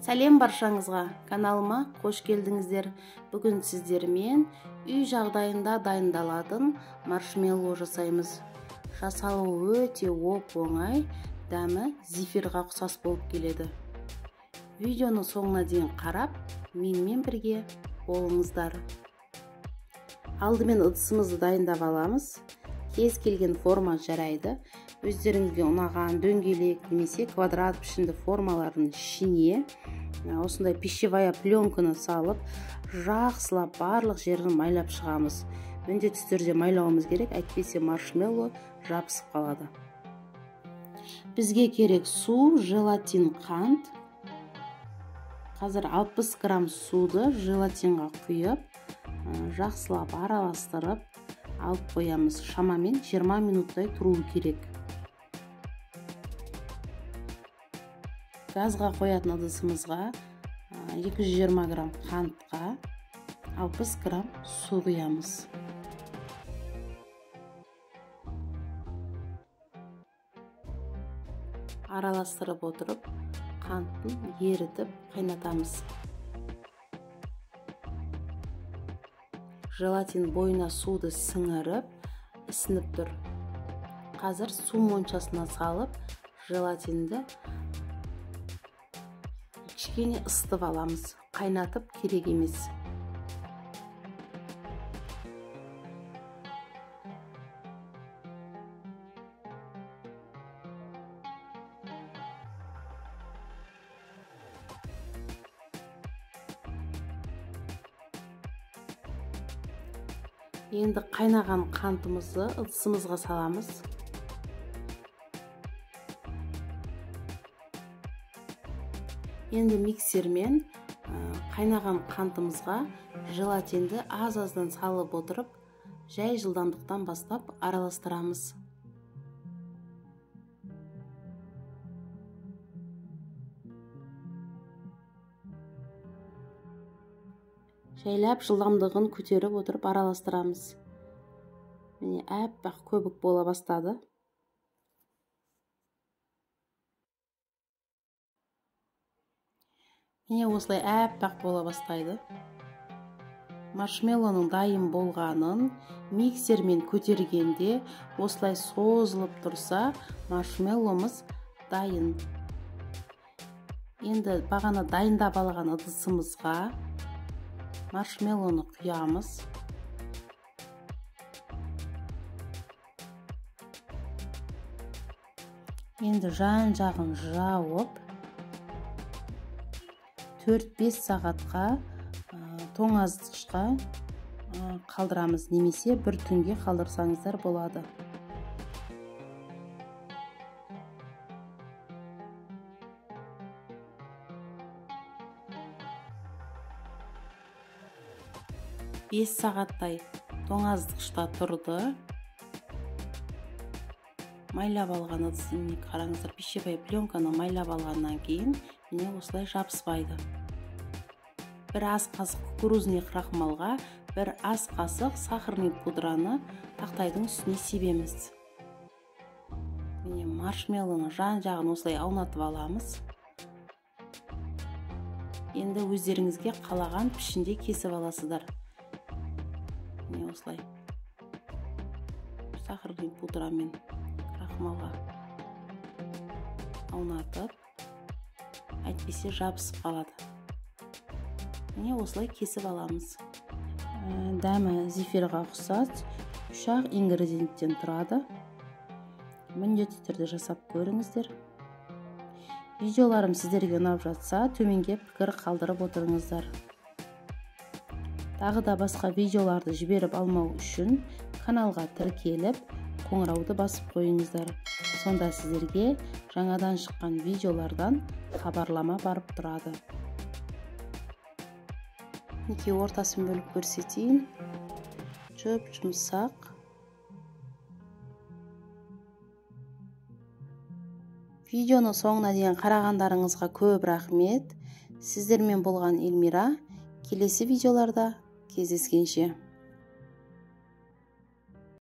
Сәлем баршаңызға, каналыма қош келдіңіздер. Бүгін сіздермен үй жағдайында дайындалатын маршмеллоу жасаймыз. Жасалуы өте оп-оңай, дәмі зефирға ұқсас болып келеді. Видеоны соңына дейін қарап, менімен бірге болыңыздар. Алдымен ыдысымызды дайындап аламыз. Кез келген форма жарайды. Өздеріңізге ұнаған дөңгелек немесе квадрат пішінді формалардың ішіне осындай пищевая пленканы салып, жақсылап барлық жерін майлап шығамыз. Міндетті түрде майлауымыз керек, әйтпесе маршмеллоу жабысып қалады. Бізге керек су, желатин, қант. Қазір 60 грамм суды желатинға құйып, жақсылап араластырып алып қоямыз. Шамамен 20 минуттай тұруы керек. Газға қоятын ыдысымызға 220 грамм қантқа 60 грамм су құямыз. Араластырып отырып, қантын ерітіп қайнатамыз. Желатин бойына суды сіңіріп, ісініп тұр. Қазір су моншасына салып, желатинді кішкене ысытып аламыз. Қайнатып керек емес. Енді қайнаған қантымызды ыдысымызға саламыз. Енді миксермен қайнаған қантымызға желатинді аз-аздан салып отырып, жай жылдамдықтан бастап араластырамыз. Жайлап жылдамдығын көтеріп отырып араластырамыз. Міне әппақ көбік бола бастады. Міне осылай әппақ бола бастайды. Маршмеллоуның дайын болғанын миксермен көтергенде осылай созылып тұрса, маршмеллоумыз дайын. Енді бағана дайындап алған ыдысымызға маршмеллоуны құямыз. Енді жан-жағын жауып 4-5 сағатқа тоңазытқышқа қалдырамыз, немесе бір түнге қалдырсаңыздар болады. Бес сағаттай тоңазытқышта тұрды. Майлап алған ыдысын қараңыздар, пищевая пленканы майлап алғаннан кейін міне осылай жабыспайды. Бір ас қасық кукурузный крахмалға, бір ас қасық сахарный пудраны тақтайдың үстіне себеміз. Міне маршмеллоуны жан-жағын осылай аунатып аламыз. Енді өздеріңізге қалаған пішінде кесіп аласыздар. Міне осылай сахарный пудрамен крахмалға аунатып, әйтпесе жабысып қалады. Міне осылай кесіп аламыз. Дәмі зефирға ұқсас, 3 ингредиенттен тұрады. Міндетті түрде жасап көріңіздер. Видеоларым сіздерге ұнап жатса, төменге пікір қалдырып отырыңыздар. Тағы да басқа видеоларды жіберіп алмау үшін каналға тіркеліп, қоңырауды басып қойыңыздар. Сонда сіздерге жаңадан шыққан видеолардан хабарлама барып тұрады. Неке ортасын бөліп көрсетейін. Жұмсақ. Видеоны соңына дейін қарағандарыңызға көп рахмет. Сіздермен болған Эльмира. Келесі видеоларда кездескенше.